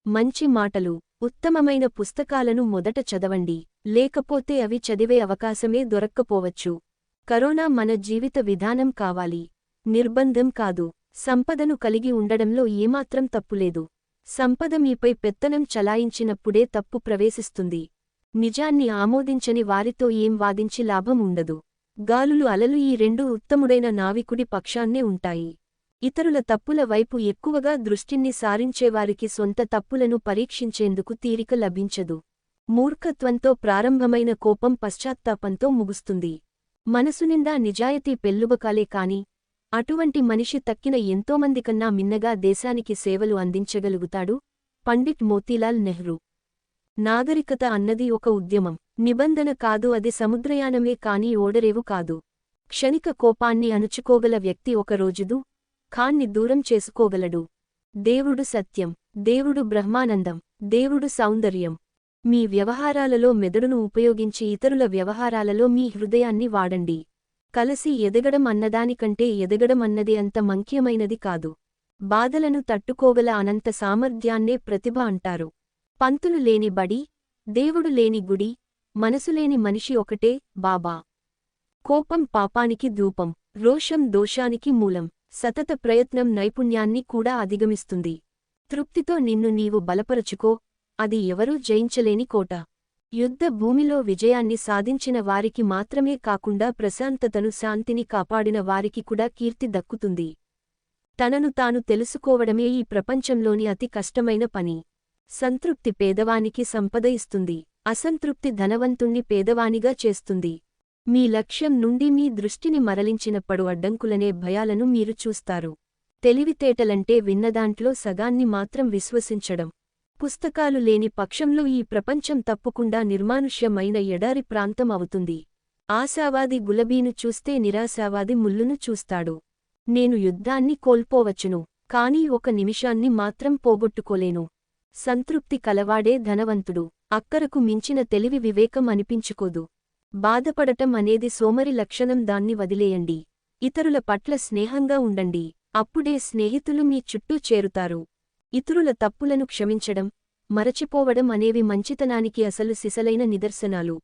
మంచి మాటలు, ఉత్తమమైన పుస్తకాలను మొదట చదవండి, లేకపోతే అవి చదివే అవకాశమే దొరక్కపోవచ్చు. కరోనా మన జీవిత విధానం కావాలి, నిర్బంధం కాదు. సంపదను కలిగి ఉండడంలో ఏమాత్రం తప్పులేదు. సంపద మీపై పెత్తనం చలాయించినప్పుడే తప్పు ప్రవేశిస్తుంది. నిజాన్ని ఆమోదించని వారితో ఏం వాదించి లాభం ఉండదు. గాలులు అలలు ఈ రెండూ ఉత్తముడైన నావికుడి పక్షాన్నే ఉంటాయి. ఇతరుల తప్పుల వైపు ఎక్కువగా దృష్టిని సారించేవారికి సొంత తప్పులను పరీక్షించేందుకు తీరిక లభించదు. మూర్ఖత్వంతో ప్రారంభమైన కోపం పశ్చాత్తాపంతో ముగుస్తుంది. మనసునిండా నిజాయతీ పెల్లుబకాలే కాని అటువంటి మనిషి తక్కిన ఎంతోమందికన్నా మిన్నగా దేశానికి సేవలు అందించగలుగుతాడు. పండిట్ మోతీలాల్ నెహ్రూ. నాగరికత అన్నది ఒక ఉద్యమం, నిబంధన కాదు. అది సముద్రయానమే కాని ఓడరేవు కాదు. క్షణిక కోపాన్ని అణుచుకోగల వ్యక్తి ఒక రోజుదు ఖాన్ని దూరం చేసుకోగలడు. దేవుడు సత్యం, దేవుడు బ్రహ్మానందం, దేవుడు సౌందర్యం. మీ వ్యవహారాలలో మెదడును ఉపయోగించి ఇతరుల వ్యవహారాలలో మీ హృదయాన్ని వాడండి. కలసి ఎదగడం అన్నదానికంటే ఎదగడం అన్నది అంత మంక్యమైనది కాదు. బాధలను తట్టుకోగల అనంత సామర్థ్యాన్నే ప్రతిభ అంటారు. పంతులు లేని బడి, దేవుడు లేని గుడి, మనసులేని మనిషి ఒకటే బాబా. కోపం పాపానికి ధూపం, రోషం దోషానికి మూలం. సతత ప్రయత్నం నైపుణ్యాన్ని కూడా అధిగమిస్తుంది. తృప్తితో నిన్ను నీవు బలపరచుకో, అది ఎవరూ జయించలేని కోట. యుద్ధ భూమిలో విజయాన్ని సాధించిన వారికి మాత్రమే కాకుండా ప్రశాంతతను శాంతిని కాపాడిన వారికి కూడా కీర్తి దక్కుతుంది. తనను తాను తెలుసుకోవడమే ఈ ప్రపంచంలోని అతి కష్టమైన పని. సంతృప్తి పేదవానికి సంపద ఇస్తుంది, అసంతృప్తి ధనవంతుణ్ణి పేదవానిగా చేస్తుంది. మీ లక్ష్యం నుండి మీ దృష్టిని మరలించినప్పుడు అడ్డంకులనే భయాలను మీరు చూస్తారు. తెలివితేటలంటే విన్నదాంట్లో సగాన్ని మాత్రం విశ్వసించడం. పుస్తకాలు లేని పక్షంలో ఈ ప్రపంచం తప్పకుండా నిర్మానుష్యమైన ఎడారి ప్రాంతం అవుతుంది. ఆశావాది గులాబీను చూస్తే నిరాశావాది ముల్లును చూస్తాడు. నేను యుద్ధాన్ని కోల్పోవచ్చును, కానీ ఒక నిమిషాన్ని మాత్రం పోగొట్టుకోలేను. సంతృప్తి కలవాడే ధనవంతుడు. అక్కరకు మించిన తెలివి వివేకం అనిపించుకోదు. బాధపడటం అనేది సోమరి లక్షణం. దాన్ని వదిలేయండి. ఇతరుల పట్ల స్నేహంగా ఉండండి, అప్పుడే స్నేహితులు మీ చుట్టూ చేరుతారు. ఇతరుల తప్పులను క్షమించడం, మరచిపోవడం అనేవి మంచితనానికి అసలు సిసలైన నిదర్శనాలు.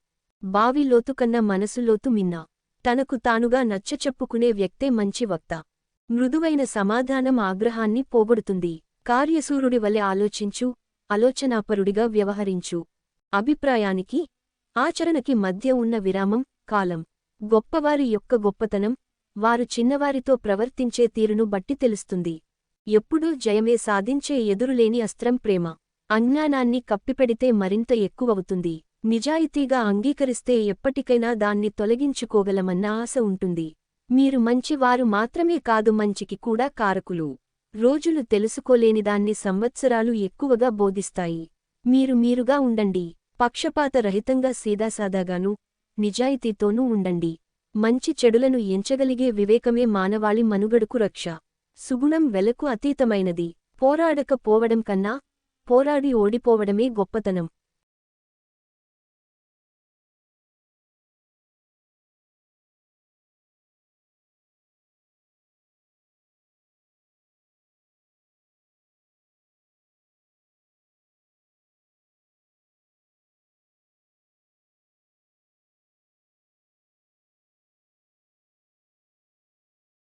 బావి లోతుకన్నా మనసు లోతు మిన్న. తనకు తానుగా నచ్చచెప్పుకునే వ్యక్తే మంచి వక్త. మృదువైన సమాధానం ఆగ్రహాన్ని పోగొడుతుంది. కార్యశూరుడి వలె ఆలోచించు, ఆలోచనాపరుడిగా వ్యవహరించు. అభిప్రాయానికి, ఆచరణకి మధ్య ఉన్న విరామం కాలం. గొప్పవారి యొక్క గొప్పతనం వారు చిన్నవారితో ప్రవర్తించే తీరును బట్టి తెలుస్తుంది. ఎప్పుడూ జయమే సాధించే ఎదురులేని అస్త్రం ప్రేమ. అజ్ఞానాన్ని కప్పిపెడితే మరింత ఎక్కువవుతుంది. నిజాయితీగా అంగీకరిస్తే ఎప్పటికైనా దాన్ని తొలగించుకోగలమన్న ఆశ ఉంటుంది. మీరు మంచివారు మాత్రమే కాదు, మంచికి కూడా కారకులు. రోజులు తెలుసుకోలేనిదాన్ని సంవత్సరాలు ఎక్కువగా బోధిస్తాయి. మీరుగా ఉండండి. పక్షపాత రహితంగా సీదాసాదాగానూ, నిజాయితీతోనూ ఉండండి. మంచి చెడులను ఎంచగలిగే వివేకమే మానవాళి మనుగడకు రక్ష. సుగుణం వెలకు అతీతమైనది. పోరాడక పోవడం కన్నా పోరాడి ఓడిపోవడమే గొప్పతనం.